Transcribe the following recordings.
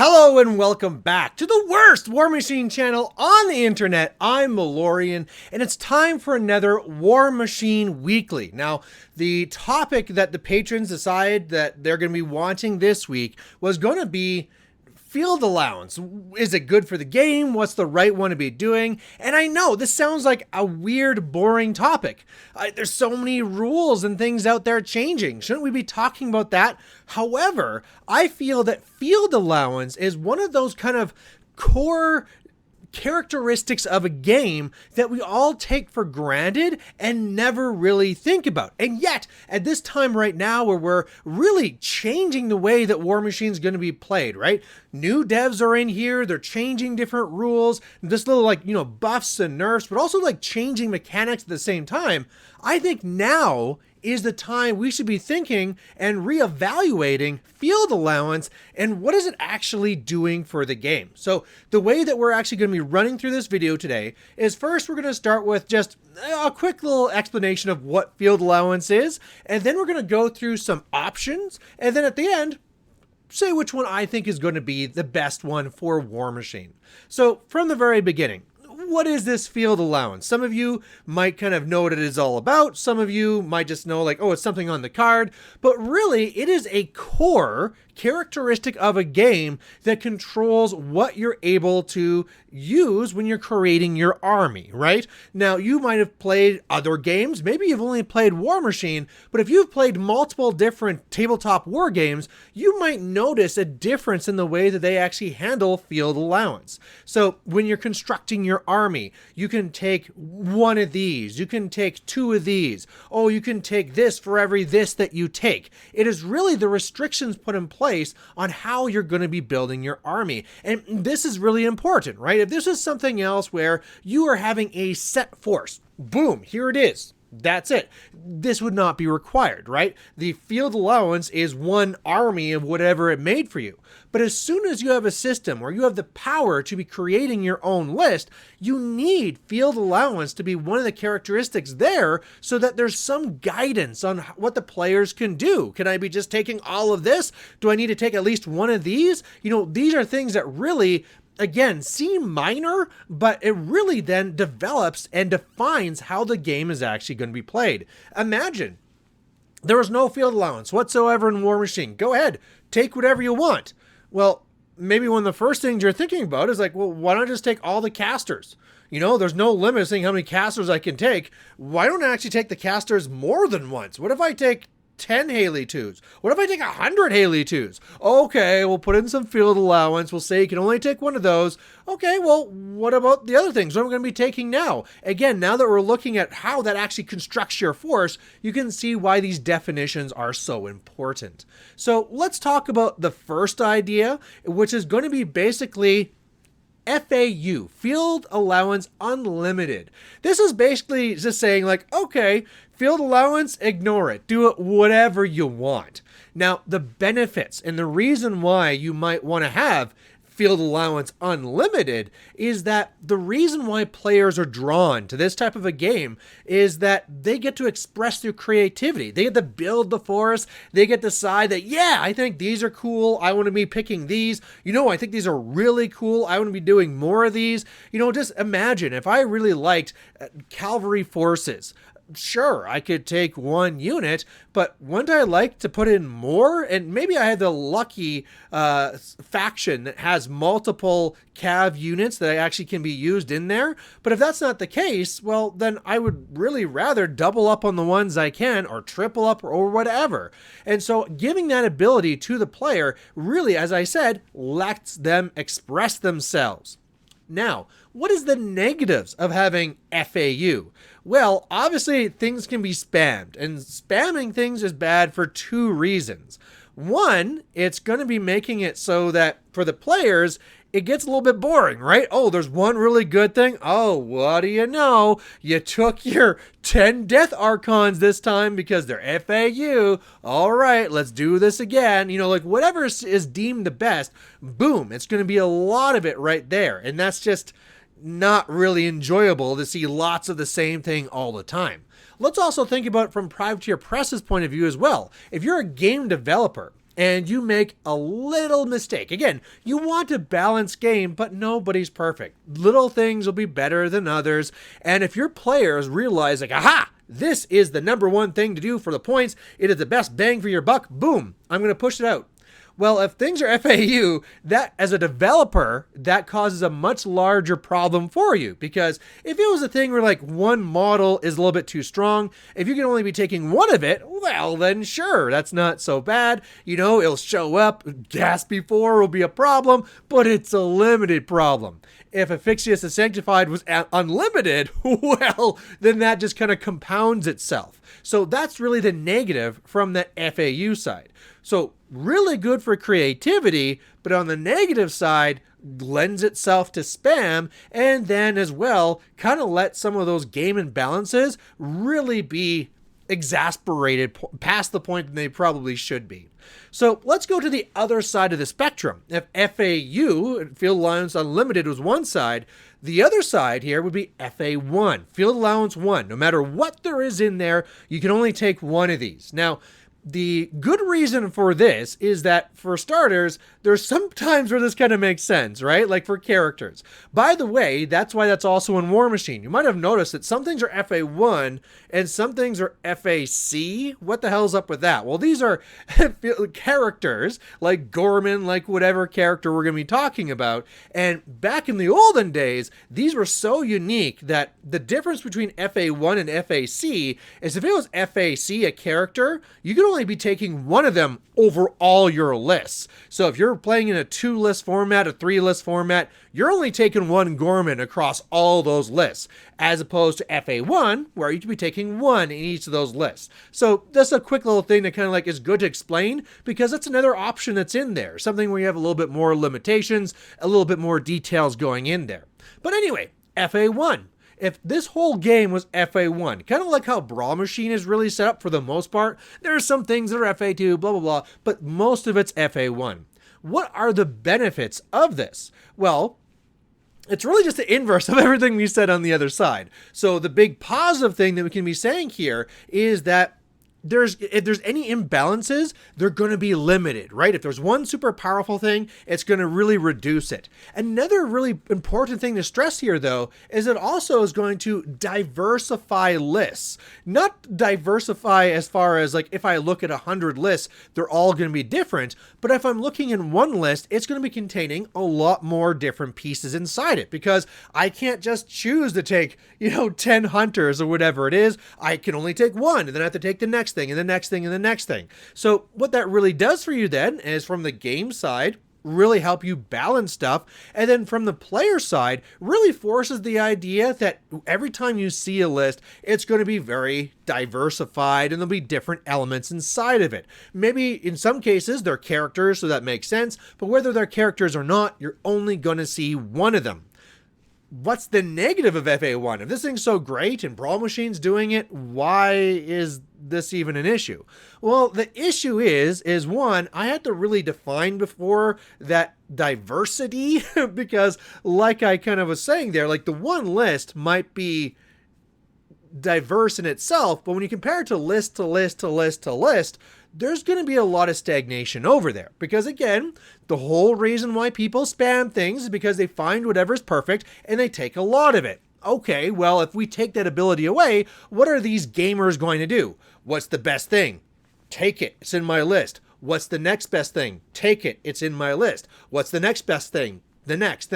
Hello and welcome back to the worst Warmachine channel on the internet. I'm Dorian, and it's time for another Warmachine Weekly. Now, the topic that the patrons decided that they're going to be wanting this week was going to be field allowance. Is it good for the game? What's the right one to be doing? And I know this sounds like a weird, boring topic. There's so many rules and things out there changing. Shouldn't we be talking about that? However, I feel that field allowance is one of those kind of core characteristics of a game that we all take for granted and never really think about. And yet, at this time right now where we're really changing the way that Warmachine is going to be played, right? New devs are in here, they're changing different rules, just little buffs and nerfs, but also changing mechanics at the same time. I think now is the time we should be thinking and reevaluating field allowance and what is it actually doing for the game. So the way that we're actually going to be running through this video today is first we're going to start with just a quick little explanation of what field allowance is, and then we're going to go through some options, and then at the end, say which one I think is going to be the best one for Warmachine. So from the very beginning, what is this field allowance? Some of you might kind of know what it is all about. Some of you might just know oh, it's something on the card. But really, it is a core characteristic of a game that controls what you're able to use when you're creating your army, right? Now, you might have played other games. Maybe you've only played Warmachine, but if you've played multiple different tabletop war games, you might notice a difference in the way that they actually handle field allowance. So when you're constructing your army, you can take one of these, you can take two of these, oh, you can take this for every this that you take. It is really the restrictions put in place on how you're going to be building your army. And this is really important, right? If this is something else where you are having a set force, boom, here it is. That's it. This would not be required, right? The field allowance is one army of whatever it made for you. But as soon as you have a system where you have the power to be creating your own list, you need field allowance to be one of the characteristics there so that there's some guidance on what the players can do. Can I be just taking all of this? Do I need to take at least one of these? These are things that really, again, seem minor, but it really then develops and defines how the game is actually going to be played. Imagine there was no field allowance whatsoever in Warmachine. Go ahead, take whatever you want. Well, maybe one of the first things you're thinking about is well, why don't I just take all the casters? There's no limit saying how many casters I can take. Why don't I actually take the casters more than once? What if I take 10 Haley 2s? What if I take 100 Haley 2s? Okay, we'll put in some field allowance. We'll say you can only take one of those. Okay, well, what about the other things? What am I going to be taking now? Again, now that we're looking at how that actually constructs your force, you can see why these definitions are so important. So let's talk about the first idea, which is going to be basically FAU, Field Allowance Unlimited. This is basically just saying okay, field allowance, ignore it. Do it whatever you want. Now, the benefits and the reason why you might want to have field allowance unlimited is that the reason why players are drawn to this type of a game is that they get to express their creativity. They get to build the forest. They get to decide that, yeah, I think these are cool. I want to be picking these. I think these are really cool. I want to be doing more of these. Just imagine if I really liked cavalry forces. Sure, I could take one unit, but wouldn't I like to put in more? And maybe I had the lucky faction that has multiple cav units that actually can be used in there. But if that's not the case, well, then I would really rather double up on the ones I can or triple up or whatever. And so giving that ability to the player really, as I said, lets them express themselves. Now, what is the negatives of having FAU? Well, obviously things can be spammed, and spamming things is bad for two reasons. One, it's going to be making it so that for the players, it gets a little bit boring, right? Oh, there's one really good thing. Oh, what do you know? You took your 10 Death Archons this time because they're FAU. All right, let's do this again. Whatever is deemed the best, boom, it's going to be a lot of it right there. And that's just not really enjoyable to see lots of the same thing all the time. Let's also think about it from Privateer Press's point of view as well. If you're a game developer and you make a little mistake. Again, you want a balanced game, but nobody's perfect. Little things will be better than others. And if your players realize, like, aha, this is the number one thing to do for the points, it is the best bang for your buck, boom, I'm going to push it out. Well, if things are FAU, that as a developer, that causes a much larger problem for you. Because if it was a thing where like one model is a little bit too strong, if you can only be taking one of it, well, then sure, that's not so bad. You know, it'll show up, gas before will be a problem, but it's a limited problem. If Asphyxious the Sanctified was unlimited, well, then that just kind of compounds itself. So that's really the negative from the FAU side. So really good for creativity, but on the negative side, lends itself to spam, and then as well, kind of let some of those game imbalances really be exasperated past the point that they probably should be. So let's go to the other side of the spectrum. If FAU, Field Allowance Unlimited, was one side, the other side here would be FA1, Field Allowance 1. No matter what there is in there, you can only take one of these. Now, the good reason for this is that, for starters, there's some times where this kind of makes sense, right? Like for characters. By the way, that's why that's also in Warmachine. You might have noticed that some things are FA1 and some things are FAC. What the hell's up with that? Well, these are characters like Gorman, like whatever character we're going to be talking about. And back in the olden days, these were so unique that the difference between FA1 and FAC is if it was FAC, a character, you could only be taking one of them over all your lists. So if you're playing in a 2-list format, a 3-list format, you're only taking one Gorman across all those lists, as opposed to FA1, where you could be taking one in each of those lists. So that's a quick little thing that kind of like is good to explain, because that's another option that's in there. Something where you have a little bit more limitations, a little bit more details going in there. But anyway, FA1. If this whole game was FA1, kind of like how Warmachine is really set up for the most part, there are some things that are FA2, blah, blah, blah, but most of it's FA1. What are the benefits of this? Well, it's really just the inverse of everything we said on the other side. So the big positive thing that we can be saying here is that if there's any imbalances, they're going to be limited, right? If there's one super powerful thing, it's going to really reduce it. Another really important thing to stress here, though, is it also is going to diversify lists. Not diversify as far as like if I look at 100 lists, they're all going to be different. But if I'm looking in one list, it's going to be containing a lot more different pieces inside it, because I can't just choose to take, 10 hunters or whatever it is. I can only take one, and then I have to take the next thing and the next thing and the next thing. So what that really does for you then is, from the game side, really help you balance stuff, and then from the player side, really forces the idea that every time you see a list, it's going to be very diversified and there'll be different elements inside of it. Maybe in some cases they're characters, so that makes sense, but whether they're characters or not, you're only going to see one of them. What's the negative of FA1? If this thing's so great and Warmachine's doing it, why is this even an issue? Well, the issue is one, I had to really define before that diversity because like I kind of was saying there, like the one list might be diverse in itself, but when you compare it to list to list to list to list, there's going to be a lot of stagnation over there. Because again, the whole reason why people spam things is because they find whatever's perfect and they take a lot of it. Okay, well, if we take that ability away, what are these gamers going to do? What's the best thing? Take it. It's in my list. What's the next best thing? Take it. It's in my list. What's the next best thing? The next.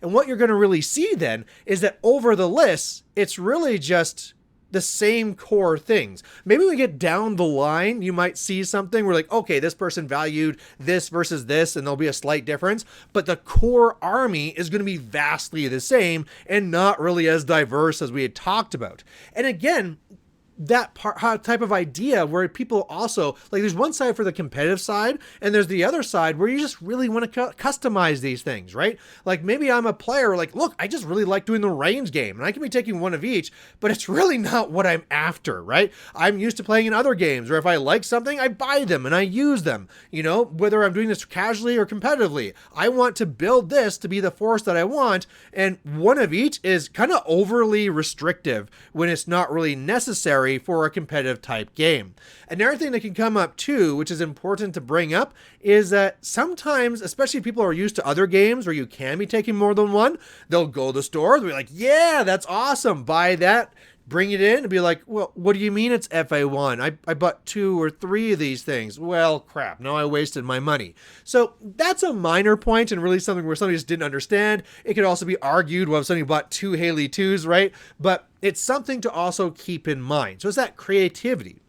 And what you're going to really see then is that over the lists, it's really just the same core things. Maybe we get down the line, you might see something where like, okay, this person valued this versus this, and there'll be a slight difference, but the core army is going to be vastly the same and not really as diverse as we had talked about. And again, that type of idea where people also, like there's one side for the competitive side and there's the other side where you just really want to customize these things, right? Like maybe I'm a player like, look, I just really like doing the range game and I can be taking one of each, but it's really not what I'm after, right? I'm used to playing in other games where if I like something, I buy them and I use them, whether I'm doing this casually or competitively. I want to build this to be the force that I want, and one of each is kind of overly restrictive when it's not really necessary necessary for a competitive type game. Another thing that can come up too, which is important to bring up, is that sometimes, especially if people are used to other games where you can be taking more than one, they'll go to the store, they'll be like, yeah, that's awesome, buy that, bring it in and be like, well, what do you mean it's FA1? I bought 2 or 3 of these things. Well, crap, now I wasted my money. So that's a minor point and really something where somebody just didn't understand. It could also be argued, well, if somebody bought 2 Haley 2s, right? But it's something to also keep in mind. So it's that creativity.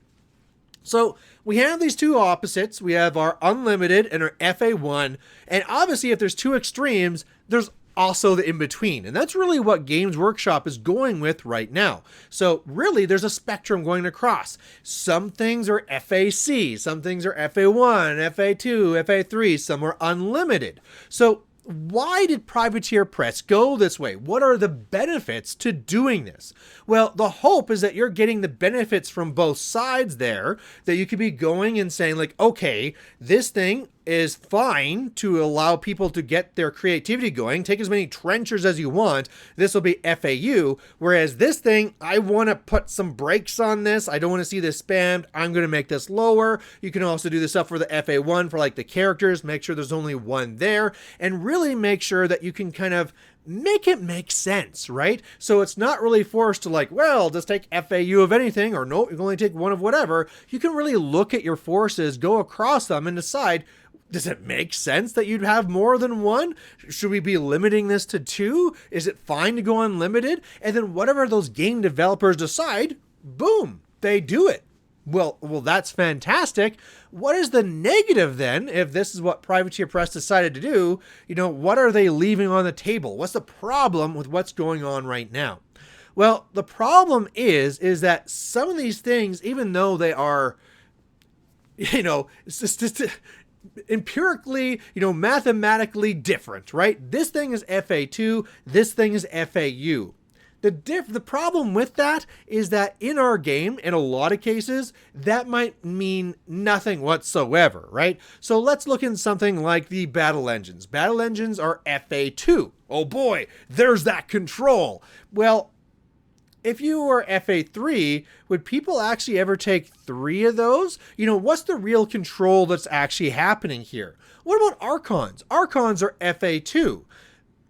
So we have these two opposites. We have our unlimited and our FA1. And obviously, if there's 2 extremes, there's also the in-between. And that's really what Games Workshop is going with right now. So really, there's a spectrum going across. Some things are FAC, some things are FA1, FA2, FA3, some are unlimited. So why did Privateer Press go this way? What are the benefits to doing this? Well, the hope is that you're getting the benefits from both sides there, that you could be going and saying like, okay, this thing is fine to allow people to get their creativity going. Take as many trenchers as you want. This will be FAU. Whereas this thing, I want to put some brakes on this. I don't want to see this spammed. I'm going to make this lower. You can also do this stuff for the FA1 for like the characters. Make sure there's only one there and really make sure that you can kind of make it make sense, right? So it's not really forced to like, well, just take FAU of anything or no, you can only take one of whatever. You can really look at your forces, go across them and decide, does it make sense that you'd have more than one? Should we be limiting this to 2? Is it fine to go unlimited? And then whatever those game developers decide, boom, they do it. Well, that's fantastic. What is the negative then if this is what Privateer Press decided to do? You know, what are they leaving on the table? What's the problem with what's going on right now? Well, the problem is that some of these things, even though they are, you know, empirically, you know, mathematically different, right? This thing is FA2, this thing is FAU. The problem with that is that in our game, in a lot of cases, that might mean nothing whatsoever, right? So let's look in something like the battle engines. Battle engines are FA2. Oh boy, there's that control. Well, if you were FA3, would people actually ever take 3 of those? You know, what's the real control that's actually happening here? What about Archons? Archons are FA2.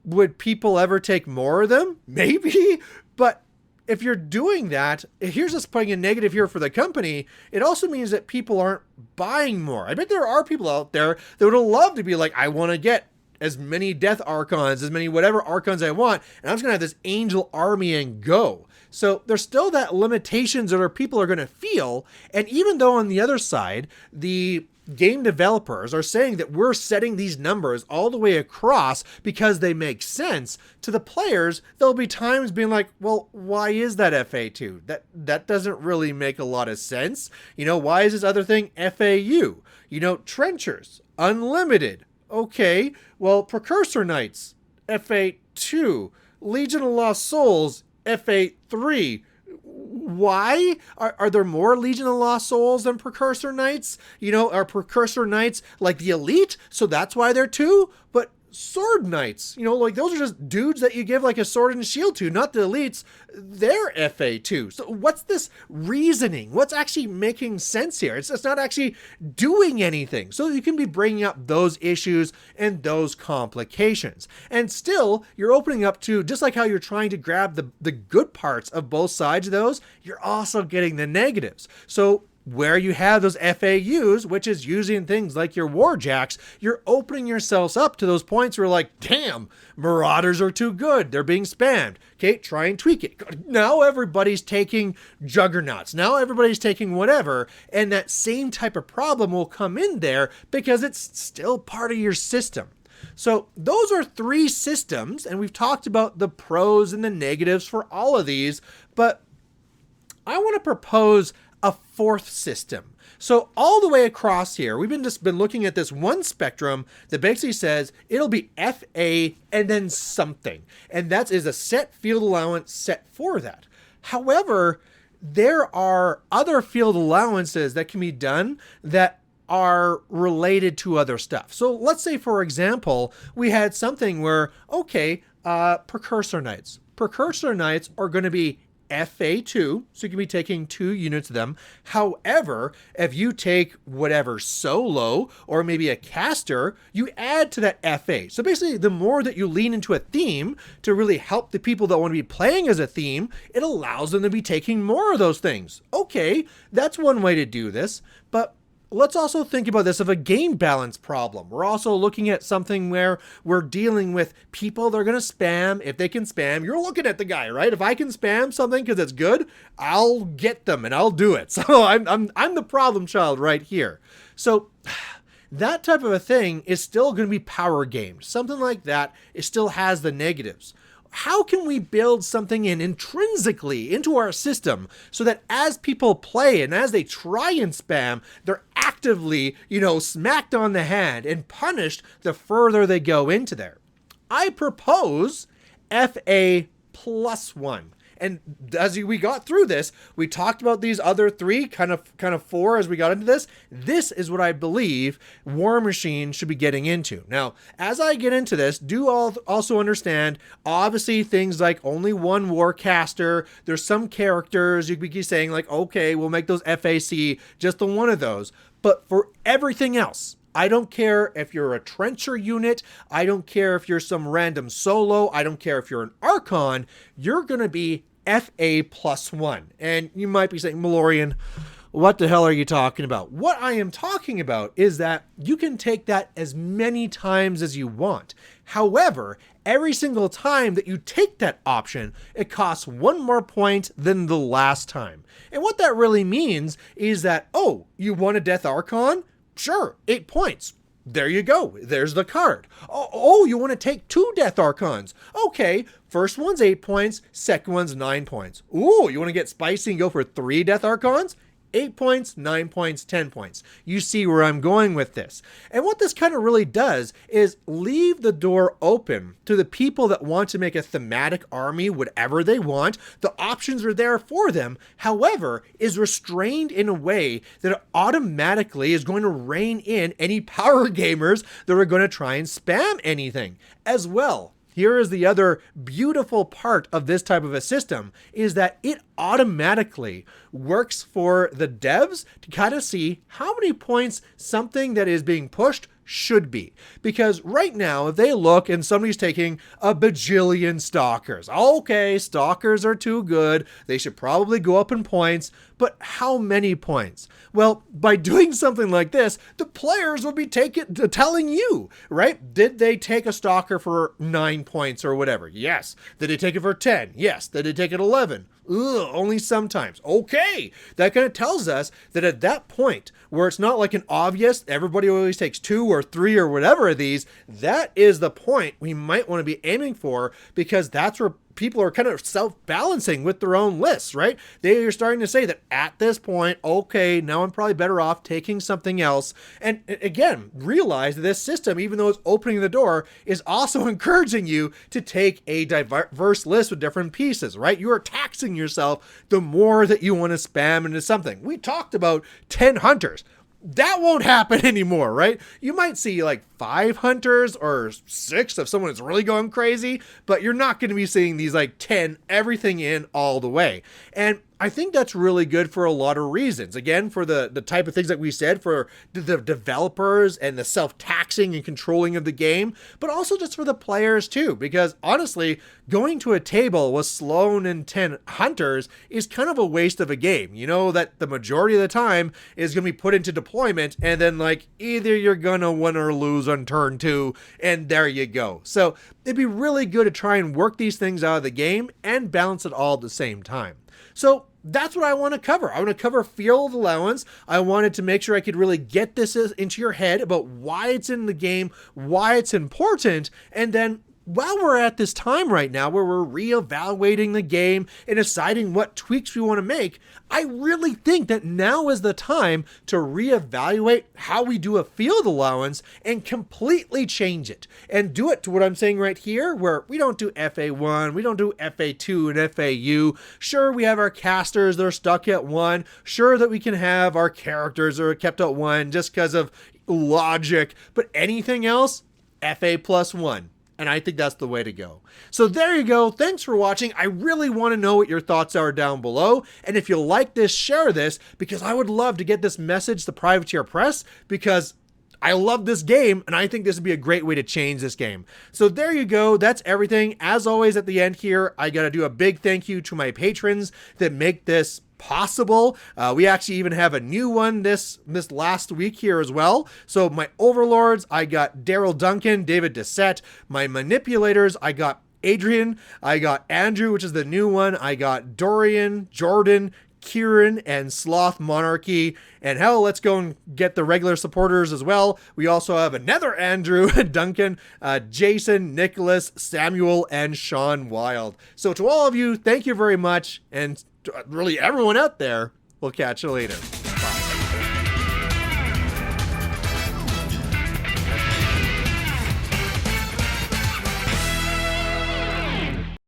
Would people ever take more of them? Maybe, but if you're doing that, here's us putting a negative here for the company. It also means that people aren't buying more. I bet there are people out there that would love to be like, I want to get as many Death Archons, as many whatever Archons I want, and I'm just going to have this Angel army and go. So there's still that limitations that our people are going to feel. And even though on the other side, the game developers are saying that we're setting these numbers all the way across because they make sense to the players, there'll be times being like, well, why is that FA2? That doesn't really make a lot of sense. You know, why is this other thing FAU? You know, trenchers, unlimited. Okay, well, Precursor Knights, FA2, Legion of Lost Souls, FA3. Why? Are there more Legion of Lost Souls than Precursor Knights? You know, are Precursor Knights like the elite? So that's why they're 2? But Sword Knights, you know, like those are just dudes that you give like a sword and shield to, not the elites. They're FA2. So what's this reasoning? What's actually making sense here? It's not actually doing anything. So you can be bringing up those issues and those complications. And still, you're opening up to, just like how you're trying to grab the good parts of both sides of those, you're also getting the negatives. So where you have those FAUs, which is using things like your Warjacks, you're opening yourselves up to those points where like, damn, Marauders are too good. They're being spammed. Okay, try and tweak it. Now everybody's taking Juggernauts. Now everybody's taking whatever. And that same type of problem will come in there because it's still part of your system. So those are 3 systems, and we've talked about the pros and the negatives for all of these, but I want to propose a 4th system. So all the way across here, we've been looking at this one spectrum that basically says it'll be FA and then something. And that is a set field allowance set for that. However, there are other field allowances that can be done that are related to other stuff. So let's say, for example, we had something where, okay, Precursor Knights. Precursor Knights are going to be FA2, so you can be taking 2 units of them. However, if you take whatever solo or maybe a caster, you add to that FA. So basically, the more that you lean into a theme to really help the people that want to be playing as a theme, it allows them to be taking more of those things. Okay, that's one way to do this, but let's also think about this of a game balance problem. We're also looking at something where we're dealing with people that are going to spam. If they can spam, you're looking at the guy, right? If I can spam something because it's good, I'll get them and I'll do it. So I'm the problem child right here. So that type of a thing is still going to be power gamed. Something like that, it still has the negatives. How can we build something in intrinsically into our system so that as people play and as they try and spam, they're actively, smacked on the hand and punished the further they go into there? I propose FA +1. And as we got through this, we talked about these other 3, kind of 4 as we got into this. This is what I believe Warmachine should be getting into. Now, as I get into this, do also understand, obviously, things like only one Warcaster. There's some characters you could be saying like, okay, we'll make those FAC just the one of those. But for everything else, I don't care if you're a trencher unit. I don't care if you're some random solo. I don't care if you're an Archon. You're going to be FA +1. And you might be saying, Malorian, what the hell are you talking about? What I am talking about is that you can take that as many times as you want. However, every single time that you take that option, it costs 1 more point than the last time. And what that really means is that, oh, you want a Death Archon? Sure, 8 points. There you go. There's the card. Oh, you want to take 2 Death Archons? Okay, first one's 8 points, second one's 9 points. Ooh, you want to get spicy and go for 3 Death Archons? 8 points, 9 points, 10 points. You see where I'm going with this. And what this kind of really does is leave the door open to the people that want to make a thematic army, whatever they want. The options are there for them. However, is restrained in a way that it automatically is going to rein in any power gamers that are going to try and spam anything as well. Here is the other beautiful part of this type of a system, is that it automatically works for the devs to kind of see how many points something that is being pushed should be. Because right now, if they look and somebody's taking a bajillion stalkers, okay, stalkers are too good, they should probably go up in points, but how many points? Well, by doing something like this, the players will be telling you, right? Did they take a stalker for 9 points or whatever? Yes. Did they take it for 10? Yes. Did they take it 11? Ugh, only sometimes. Okay, that kind of tells us that at that point where it's not like an obvious, everybody always takes 2 or 3 or whatever of these, that is the point we might want to be aiming for, because that's where people are kind of self-balancing with their own lists, right? They are starting to say that at this point, okay, now I'm probably better off taking something else. And again, realize that this system, even though it's opening the door, is also encouraging you to take a diverse list with different pieces, right? You are taxing yourself the more that you want to spam into something. We talked about 10 hunters. That won't happen anymore, right? You might see like 5 hunters or 6 if someone is really going crazy, but you're not going to be seeing these like 10, everything in all the way. And I think that's really good for a lot of reasons. Again, for the type of things that we said, for the developers and the self-taxing and controlling of the game, but also just for the players too. Because honestly, going to a table with Sloan and 10 hunters is kind of a waste of a game. You know that the majority of the time is going to be put into deployment, and then like either you're going to win or lose on turn 2, and there you go. So it'd be really good to try and work these things out of the game and balance it all at the same time. So that's what I want to cover. I want to cover field allowance. I wanted to make sure I could really get this into your head about why it's in the game, why it's important, and then while we're at this time right now where we're reevaluating the game and deciding what tweaks we want to make, I really think that now is the time to reevaluate how we do a field allowance and completely change it. And do it to what I'm saying right here, where we don't do FA1, we don't do FA2 and FAU. Sure, we have our casters that are stuck at 1. Sure that we can have our characters that are kept at 1 just because of logic. But anything else, FA +1. And I think that's the way to go. So there you go. Thanks for watching. I really want to know what your thoughts are down below. And if you like this, share this, because I would love to get this message to Privateer Press, because I love this game, and I think this would be a great way to change this game. So there you go. That's everything. As always, at the end here, I got to do a big thank you to my patrons that make this possible. We actually even have a new one this last week here as well. So my Overlords, I got Darrell Duncan, David Doucette. My Manipulators, I got Adrian. I got Andrew, which is the new one. I got Dorian, Jordan, Kieran, and Sloth Monarchy. And hell, let's go and get the regular supporters as well. We also have another Andrew, Duncan, Jason, Nicholas, Samuel, and Sean Wild. So to all of you, thank you very much. And to really everyone out there, we'll catch you later.